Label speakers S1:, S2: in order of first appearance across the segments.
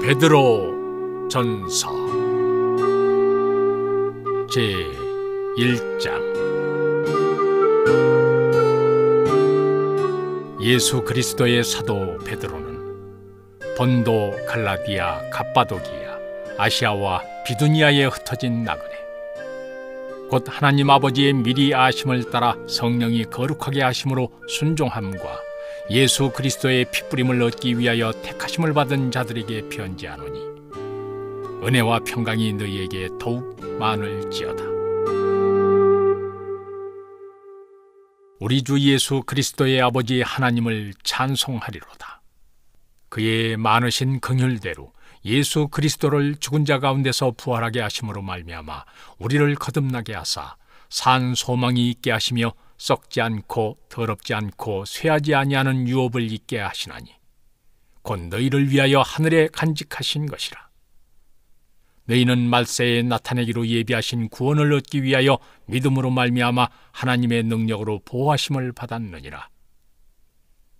S1: 베드로 전서 제1장. 예수 그리스도의 사도 베드로는 본도, 갈라디아, 갑바도기아, 아시아와 비두니아에 흩어진 나그네, 곧 하나님 아버지의 미리 아심을 따라 성령이 거룩하게 하심으로 순종함과 예수 그리스도의 핏부림을 얻기 위하여 택하심을 받은 자들에게 편지하노니, 은혜와 평강이 너희에게 더욱 많을지어다. 우리 주 예수 그리스도의 아버지 하나님을 찬송하리로다. 그의 많으신 긍휼대로 예수 그리스도를 죽은 자 가운데서 부활하게 하심으로 말미암아 우리를 거듭나게 하사 산 소망이 있게 하시며 썩지 않고 더럽지 않고 쇠하지 아니하는 유업을 있게 하시나니, 곧 너희를 위하여 하늘에 간직하신 것이라. 너희는 말세에 나타내기로 예비하신 구원을 얻기 위하여 믿음으로 말미암아 하나님의 능력으로 보호하심을 받았느니라.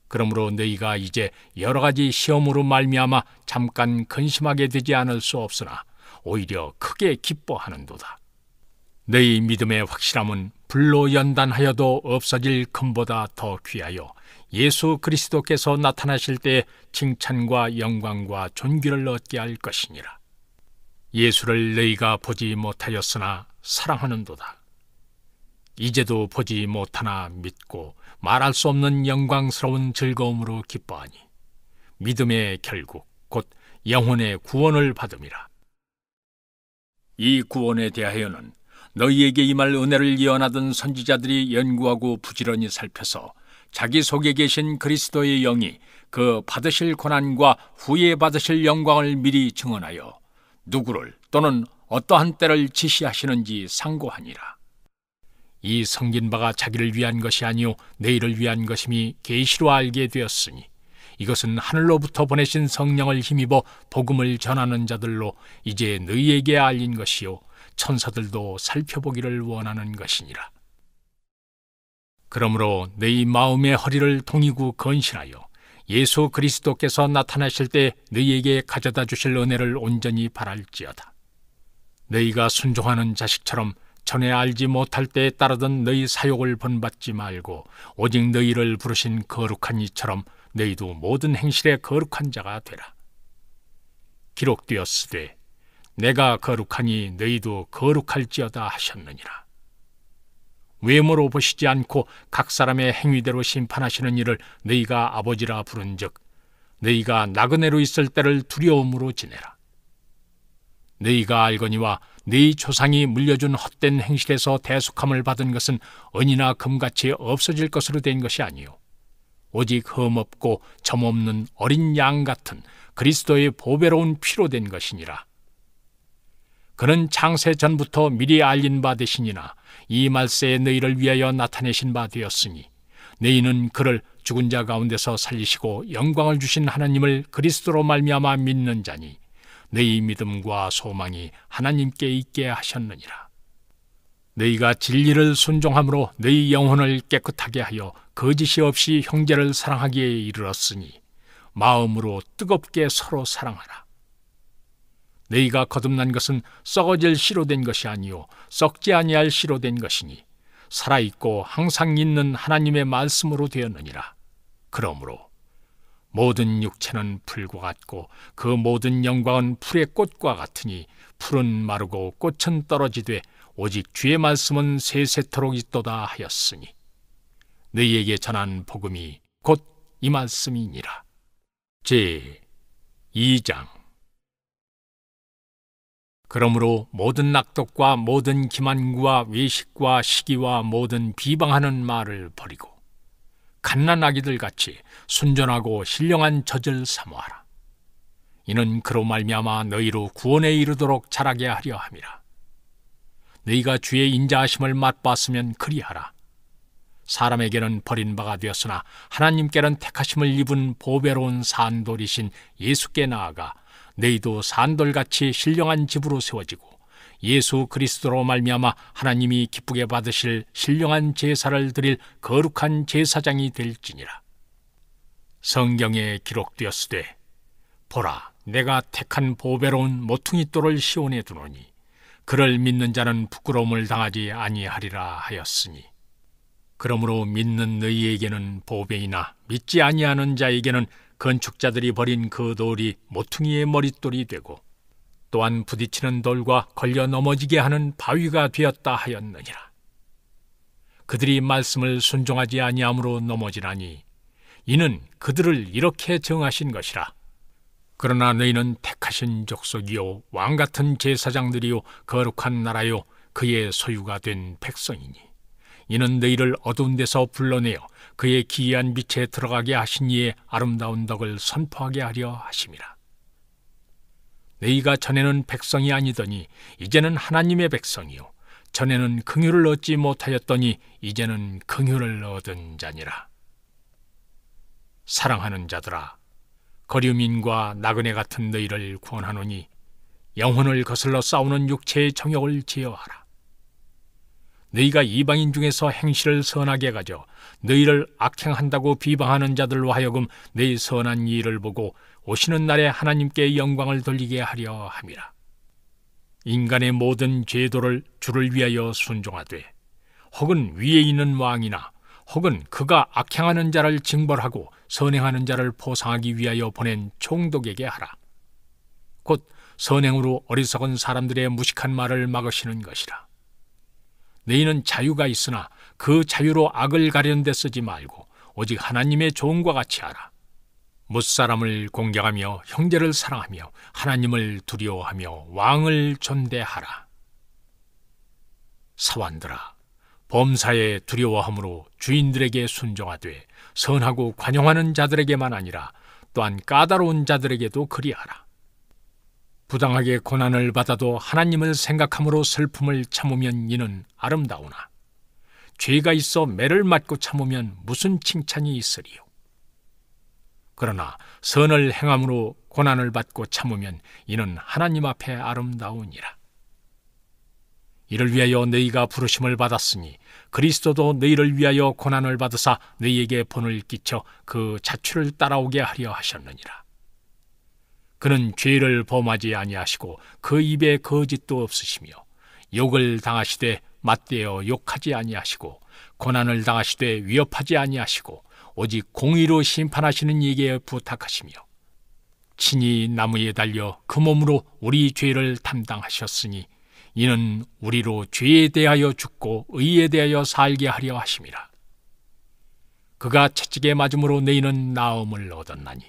S1: 그러므로 너희가 이제 여러 가지 시험으로 말미암아 잠깐 근심하게 되지 않을 수 없으나 오히려 크게 기뻐하는도다. 너희 믿음의 확실함은 불로 연단하여도 없어질 금보다 더 귀하여 예수 그리스도께서 나타나실 때에 칭찬과 영광과 존귀를 얻게 할 것이니라. 예수를 너희가 보지 못하였으나 사랑하는도다. 이제도 보지 못하나 믿고 말할 수 없는 영광스러운 즐거움으로 기뻐하니 믿음의 결국 곧 영혼의 구원을 받음이라. 이 구원에 대하여는 너희에게 임할 은혜를 예언하던 선지자들이 연구하고 부지런히 살펴서 자기 속에 계신 그리스도의 영이 그 받으실 고난과 후에 받으실 영광을 미리 증언하여 누구를 또는 어떠한 때를 지시하시는지 상고하니라. 이 성긴 바가 자기를 위한 것이 아니요 너희를 위한 것임이 계시로 알게 되었으니, 이것은 하늘로부터 보내신 성령을 힘입어 복음을 전하는 자들로 이제 너희에게 알린 것이요 천사들도 살펴보기를 원하는 것이니라. 그러므로 너희 마음의 허리를 동이고 건신하여 예수 그리스도께서 나타나실 때 너희에게 가져다 주실 은혜를 온전히 바랄지어다. 너희가 순종하는 자식처럼 전에 알지 못할 때에 따르던 너희 사욕을 본받지 말고 오직 너희를 부르신 거룩한 이처럼 너희도 모든 행실에 거룩한 자가 되라. 기록되었으되 내가 거룩하니 너희도 거룩할지어다 하셨느니라. 외모로 보시지 않고 각 사람의 행위대로 심판하시는 이를 너희가 아버지라 부른즉 너희가 나그네로 있을 때를 두려움으로 지내라. 너희가 알거니와 너희 조상이 물려준 헛된 행실에서 대속함을 받은 것은 은이나 금같이 없어질 것으로 된 것이 아니요 오직 흠없고 점없는 어린 양 같은 그리스도의 보배로운 피로 된 것이니라. 그는 창세 전부터 미리 알린 바 되시니나 이 말세에 너희를 위하여 나타내신 바 되었으니, 너희는 그를 죽은 자 가운데서 살리시고 영광을 주신 하나님을 그리스도로 말미암아 믿는 자니 너희 믿음과 소망이 하나님께 있게 하셨느니라. 너희가 진리를 순종함으로 너희 영혼을 깨끗하게 하여 거짓이 없이 형제를 사랑하기에 이르렀으니 마음으로 뜨겁게 서로 사랑하라. 너희가 거듭난 것은 썩어질 씨로 된 것이 아니요 썩지 아니할 씨로 된 것이니 살아있고 항상 있는 하나님의 말씀으로 되었느니라. 그러므로 모든 육체는 풀과 같고 그 모든 영광은 풀의 꽃과 같으니 풀은 마르고 꽃은 떨어지되 오직 주의 말씀은 세세토록 있도다 하였으니, 너희에게 전한 복음이 곧 이 말씀이니라. 제2장. 그러므로 모든 낙독과 모든 기만과 외식과 시기와 모든 비방하는 말을 버리고 갓난아기들 같이 순전하고 신령한 젖을 사모하라. 이는 그로 말미암아 너희로 구원에 이르도록 자라게 하려 함이라. 너희가 주의 인자하심을 맛봤으면 그리하라. 사람에게는 버린 바가 되었으나 하나님께는 택하심을 입은 보배로운 산돌이신 예수께 나아가 너희도 산돌같이 신령한 집으로 세워지고 예수 그리스도로 말미암아 하나님이 기쁘게 받으실 신령한 제사를 드릴 거룩한 제사장이 될지니라. 성경에 기록되었으되 보라, 내가 택한 보배로운 모퉁이 돌을 시온에 두노니 그를 믿는 자는 부끄러움을 당하지 아니하리라 하였으니, 그러므로 믿는 너희에게는 보배이나 믿지 아니하는 자에게는 건축자들이 버린 그 돌이 모퉁이의 머릿돌이 되고 또한 부딪히는 돌과 걸려 넘어지게 하는 바위가 되었다 하였느니라. 그들이 말씀을 순종하지 아니함으로 넘어지나니 이는 그들을 이렇게 정하신 것이라. 그러나 너희는 택하신 족속이요 왕같은 제사장들이요 거룩한 나라요 그의 소유가 된 백성이니, 이는 너희를 어두운 데서 불러내어 그의 기이한 빛에 들어가게 하신 이의 아름다운 덕을 선포하게 하려 하심이라. 너희가 전에는 백성이 아니더니 이제는 하나님의 백성이요 전에는 긍휼을 얻지 못하였더니 이제는 긍휼을 얻은 자니라. 사랑하는 자들아, 거류민과 나그네 같은 너희를 구원하노니 영혼을 거슬러 싸우는 육체의 정욕을 제어하라. 너희가 이방인 중에서 행실을 선하게 가져 너희를 악행한다고 비방하는 자들로 하여금 너희 선한 일을 보고 오시는 날에 하나님께 영광을 돌리게 하려 함이라. 인간의 모든 제도를 주를 위하여 순종하되, 혹은 위에 있는 왕이나 혹은 그가 악행하는 자를 징벌하고 선행하는 자를 보상하기 위하여 보낸 총독에게 하라. 곧 선행으로 어리석은 사람들의 무식한 말을 막으시는 것이라. 너희는 자유가 있으나 그 자유로 악을 가려는 데 쓰지 말고 오직 하나님의 종과 같이 하라. 무사람을 공경하며 형제를 사랑하며 하나님을 두려워하며 왕을 존대하라. 사환들아, 범사에 두려워함으로 주인들에게 순종하되 선하고 관용하는 자들에게만 아니라 또한 까다로운 자들에게도 그리하라. 부당하게 고난을 받아도 하나님을 생각함으로 슬픔을 참으면 이는 아름다우나 죄가 있어 매를 맞고 참으면 무슨 칭찬이 있으리요. 그러나 선을 행함으로 고난을 받고 참으면 이는 하나님 앞에 아름다우니라. 이를 위하여 너희가 부르심을 받았으니 그리스도도 너희를 위하여 고난을 받으사 너희에게 본을 끼쳐 그 자취를 따라오게 하려 하셨느니라. 그는 죄를 범하지 아니하시고 그 입에 거짓도 없으시며 욕을 당하시되 맞대어 욕하지 아니하시고 고난을 당하시되 위협하지 아니하시고 오직 공의로 심판하시는 이에게 부탁하시며 친히 나무에 달려 그 몸으로 우리 죄를 담당하셨으니 이는 우리로 죄에 대하여 죽고 의에 대하여 살게 하려 하심이라. 그가 채찍에 맞음으로 너희는 나음을 얻었나니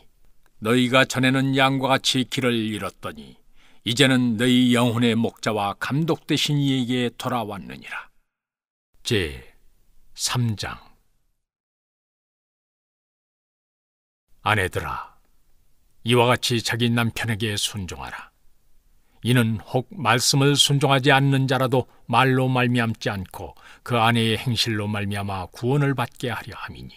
S1: 너희가 전에는 양과 같이 길을 잃었더니 이제는 너희 영혼의 목자와 감독 되신 이에게 돌아왔느니라. 제 3장. 아내들아, 이와 같이 자기 남편에게 순종하라. 이는 혹 말씀을 순종하지 않는 자라도 말로 말미암지 않고 그 아내의 행실로 말미암아 구원을 받게 하려 함이니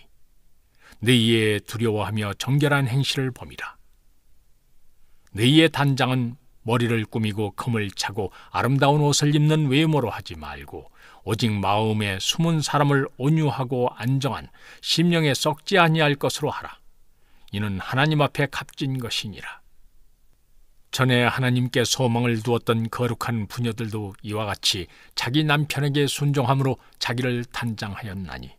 S1: 너희의 두려워하며 정결한 행실을 봄이라. 너희의 단장은 머리를 꾸미고 금을 차고 아름다운 옷을 입는 외모로 하지 말고 오직 마음에 숨은 사람을 온유하고 안정한 심령에 썩지 아니할 것으로 하라. 이는 하나님 앞에 값진 것이니라. 전에 하나님께 소망을 두었던 거룩한 부녀들도 이와 같이 자기 남편에게 순종함으로 자기를 단장하였나니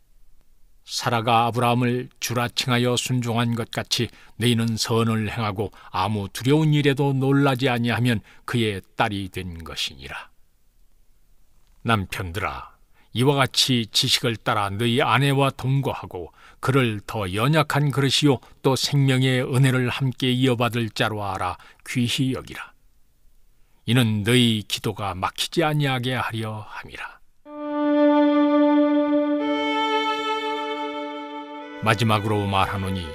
S1: 사라가 아브라함을 주라 칭하여 순종한 것 같이 너희는 선을 행하고 아무 두려운 일에도 놀라지 아니하면 그의 딸이 된 것이니라. 남편들아, 이와 같이 지식을 따라 너희 아내와 동거하고 그를 더 연약한 그릇이요 또 생명의 은혜를 함께 이어받을 자로 알아 귀히 여기라. 이는 너희 기도가 막히지 아니하게 하려 함이라. 마지막으로 말하노니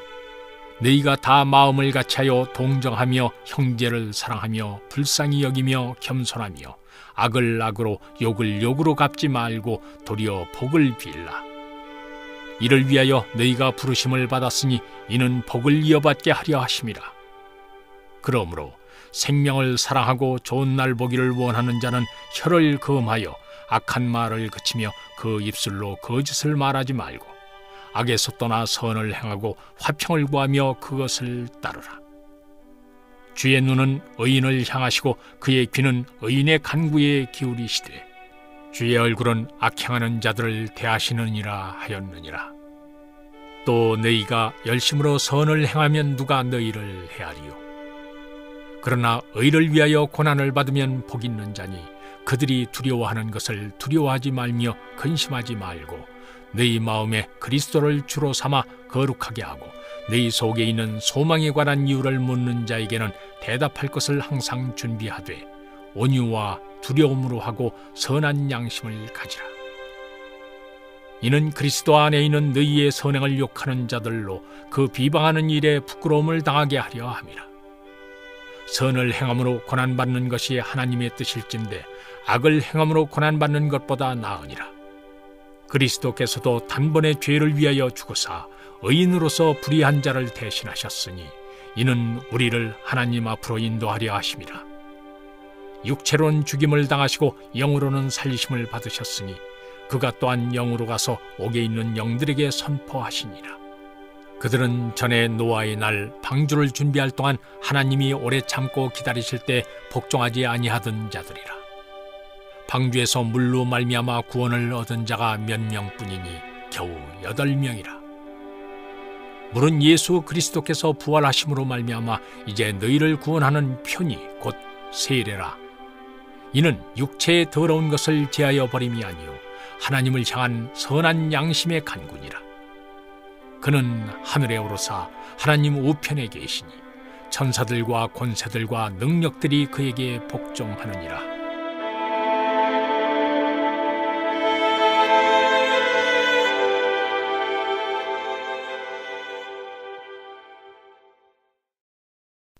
S1: 너희가 다 마음을 같이하여 동정하며 형제를 사랑하며 불쌍히 여기며 겸손하며 악을 악으로 욕을 욕으로 갚지 말고 도리어 복을 빌라. 이를 위하여 너희가 부르심을 받았으니 이는 복을 이어받게 하려 하심이라. 그러므로 생명을 사랑하고 좋은 날 보기를 원하는 자는 혀를 금하여 악한 말을 그치며 그 입술로 거짓을 말하지 말고 악에서 떠나 선을 행하고 화평을 구하며 그것을 따르라. 주의 눈은 의인을 향하시고 그의 귀는 의인의 간구에 기울이시되 주의 얼굴은 악행하는 자들을 대하시느니라 하였느니라. 또 너희가 열심으로 선을 행하면 누가 너희를 헤아리요. 그러나 의를 위하여 고난을 받으면 복 있는 자니 그들이 두려워하는 것을 두려워하지 말며 근심하지 말고 너희 마음에 그리스도를 주로 삼아 거룩하게 하고 너희 속에 있는 소망에 관한 이유를 묻는 자에게는 대답할 것을 항상 준비하되 온유와 두려움으로 하고 선한 양심을 가지라. 이는 그리스도 안에 있는 너희의 선행을 욕하는 자들로 그 비방하는 일에 부끄러움을 당하게 하려 함이라. 선을 행함으로 고난받는 것이 하나님의 뜻일진데 악을 행함으로 고난받는 것보다 나으니라. 그리스도께서도 단번에 죄를 위하여 죽으사 의인으로서 불의한 자를 대신하셨으니 이는 우리를 하나님 앞으로 인도하려 하심이라. 육체로는 죽임을 당하시고 영으로는 살리심을 받으셨으니 그가 또한 영으로 가서 옥에 있는 영들에게 선포하시니라. 그들은 전에 노아의 날 방주를 준비할 동안 하나님이 오래 참고 기다리실 때 복종하지 아니하던 자들이라. 방주에서 물로 말미암아 구원을 얻은 자가 몇 명뿐이니 겨우 8명이라. 물은 예수 그리스도께서 부활하심으로 말미암아 이제 너희를 구원하는 편이 곧 세례라. 이는 육체의 더러운 것을 제하여 버림이 아니요 하나님을 향한 선한 양심의 간구니라. 그는 하늘에 오르사 하나님 우편에 계시니 천사들과 권세들과 능력들이 그에게 복종하느니라.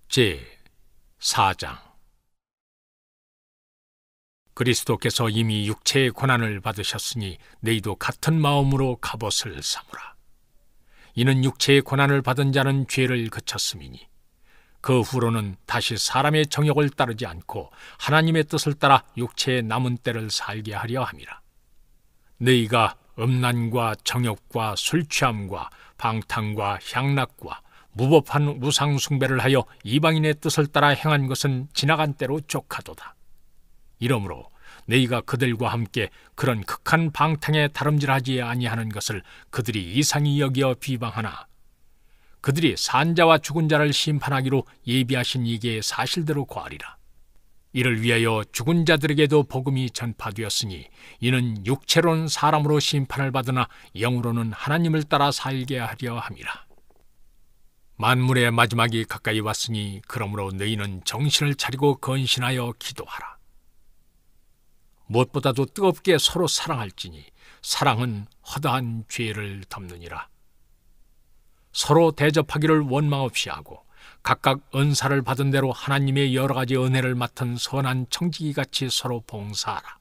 S1: 제 4장. 그리스도께서 이미 육체의 고난을 받으셨으니 너희도 같은 마음으로 갑옷을 삼으라. 이는 육체의 고난을 받은 자는 죄를 그쳤음이니 그 후로는 다시 사람의 정욕을 따르지 않고 하나님의 뜻을 따라 육체의 남은 때를 살게 하려 함이라. 너희가 음란과 정욕과 술취함과 방탕과 향락과 무법한 우상 숭배를 하여 이방인의 뜻을 따라 행한 것은 지나간 때로 족하도다. 이러므로 너희가 그들과 함께 그런 극한 방탕에 다름질하지 아니하는 것을 그들이 이상히 여기어 비방하나 그들이 산자와 죽은 자를 심판하기로 예비하신 이게 사실대로 고하리라. 이를 위하여 죽은 자들에게도 복음이 전파되었으니 이는 육체로는 사람으로 심판을 받으나 영으로는 하나님을 따라 살게 하려 함이라. 만물의 마지막이 가까이 왔으니 그러므로 너희는 정신을 차리고 건신하여 기도하라. 무엇보다도 뜨겁게 서로 사랑할지니 사랑은 허다한 죄를 덮느니라. 서로 대접하기를 원망 없이 하고 각각 은사를 받은 대로 하나님의 여러 가지 은혜를 맡은 선한 청지기같이 서로 봉사하라.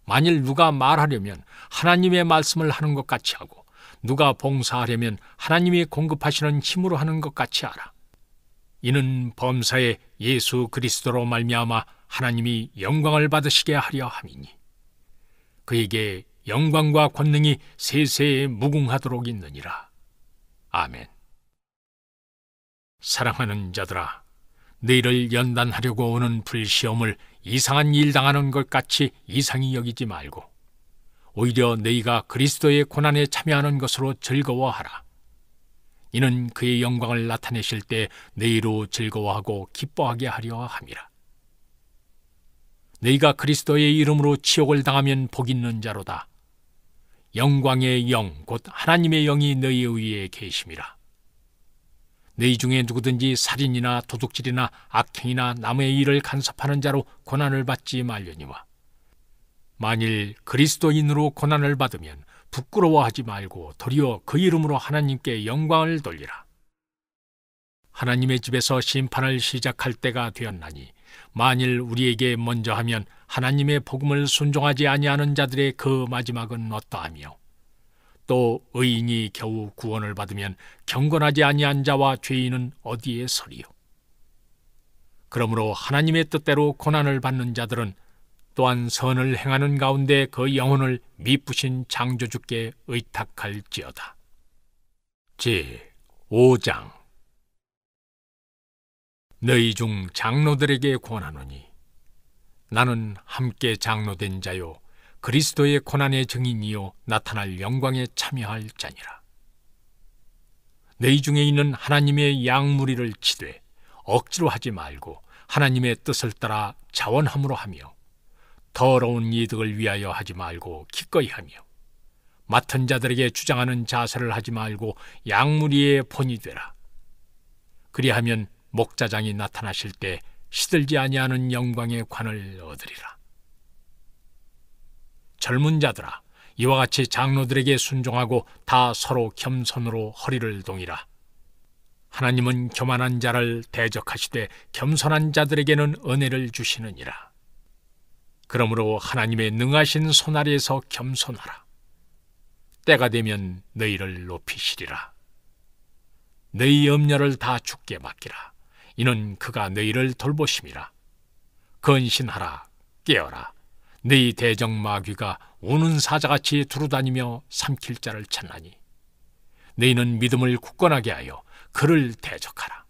S1: 만일 누가 말하려면 하나님의 말씀을 하는 것 같이 하고 누가 봉사하려면 하나님이 공급하시는 힘으로 하는 것 같이 하라. 이는 범사에 예수 그리스도로 말미암아 하나님이 영광을 받으시게 하려 함이니 그에게 영광과 권능이 세세에 무궁하도록 있느니라. 아멘. 사랑하는 자들아, 너희를 연단하려고 오는 불시험을 이상한 일 당하는 것 같이 이상히 여기지 말고 오히려 너희가 그리스도의 고난에 참여하는 것으로 즐거워하라. 이는 그의 영광을 나타내실 때 너희로 즐거워하고 기뻐하게 하려 함이라. 너희가 그리스도의 이름으로 치욕을 당하면 복 있는 자로다. 영광의 영 곧 하나님의 영이 너희 위에 계심이라. 너희 중에 누구든지 살인이나 도둑질이나 악행이나 남의 일을 간섭하는 자로 고난을 받지 말려니와 만일 그리스도인으로 고난을 받으면 부끄러워하지 말고 도리어 그 이름으로 하나님께 영광을 돌리라. 하나님의 집에서 심판을 시작할 때가 되었나니 만일 우리에게 먼저 하면 하나님의 복음을 순종하지 아니하는 자들의 그 마지막은 어떠하며 또 의인이 겨우 구원을 받으면 경건하지 아니한 자와 죄인은 어디에 서리요. 그러므로 하나님의 뜻대로 고난을 받는 자들은 또한 선을 행하는 가운데 그 영혼을 미쁘신 창조주께 의탁할지어다. 제 5장. 너희 중 장로들에게 권하노니 나는 함께 장로된 자요 그리스도의 고난의 증인이요 나타날 영광에 참여할 자니라. 너희 중에 있는 하나님의 양무리를 치되 억지로 하지 말고 하나님의 뜻을 따라 자원함으로 하며 더러운 이득을 위하여 하지 말고 기꺼이 하며 맡은 자들에게 주장하는 자세를 하지 말고 양무리의 본이 되라. 그리하면 목자장이 나타나실 때 시들지 아니하는 영광의 관을 얻으리라. 젊은 자들아, 이와 같이 장로들에게 순종하고 다 서로 겸손으로 허리를 동이라. 하나님은 교만한 자를 대적하시되 겸손한 자들에게는 은혜를 주시느니라. 그러므로 하나님의 능하신 손 아래에서 겸손하라. 때가 되면 너희를 높이시리라. 너희 염려를 다 주께 맡기라. 이는 그가 너희를 돌보심이라. 근신하라, 깨어라. 너희 대적 마귀가 우는 사자같이 두루다니며 삼킬 자를 찾나니 너희는 믿음을 굳건하게 하여 그를 대적하라.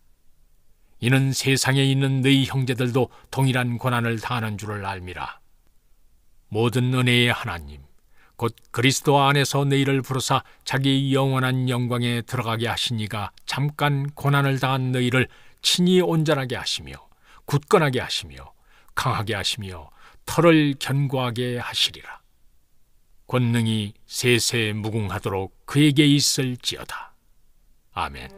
S1: 이는 세상에 있는 너희 형제들도 동일한 고난을 당하는 줄을 알미라. 모든 은혜의 하나님 곧 그리스도 안에서 너희를 부르사 자기 영원한 영광에 들어가게 하신 이가 잠깐 고난을 당한 너희를 친히 온전하게 하시며 굳건하게 하시며 강하게 하시며 털을 견고하게 하시리라. 권능이 세세 무궁하도록 그에게 있을지어다. 아멘.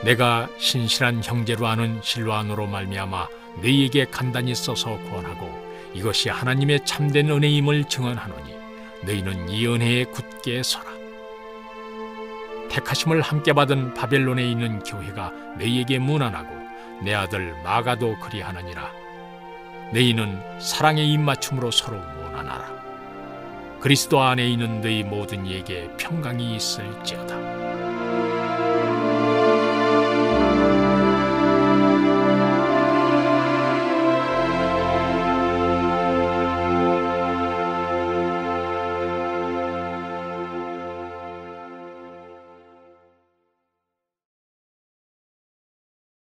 S1: 내가 신실한 형제로 아는 실로아노로 말미암아 너희에게 간단히 써서 권하고 이것이 하나님의 참된 은혜임을 증언하노니 너희는 이 은혜에 굳게 서라. 택하심을 함께 받은 바벨론에 있는 교회가 너희에게 문안하고 내 아들 마가도 그리하느니라. 너희는 사랑의 입맞춤으로 서로 문안하라. 그리스도 안에 있는 너희 모든 이에게 평강이 있을지어다.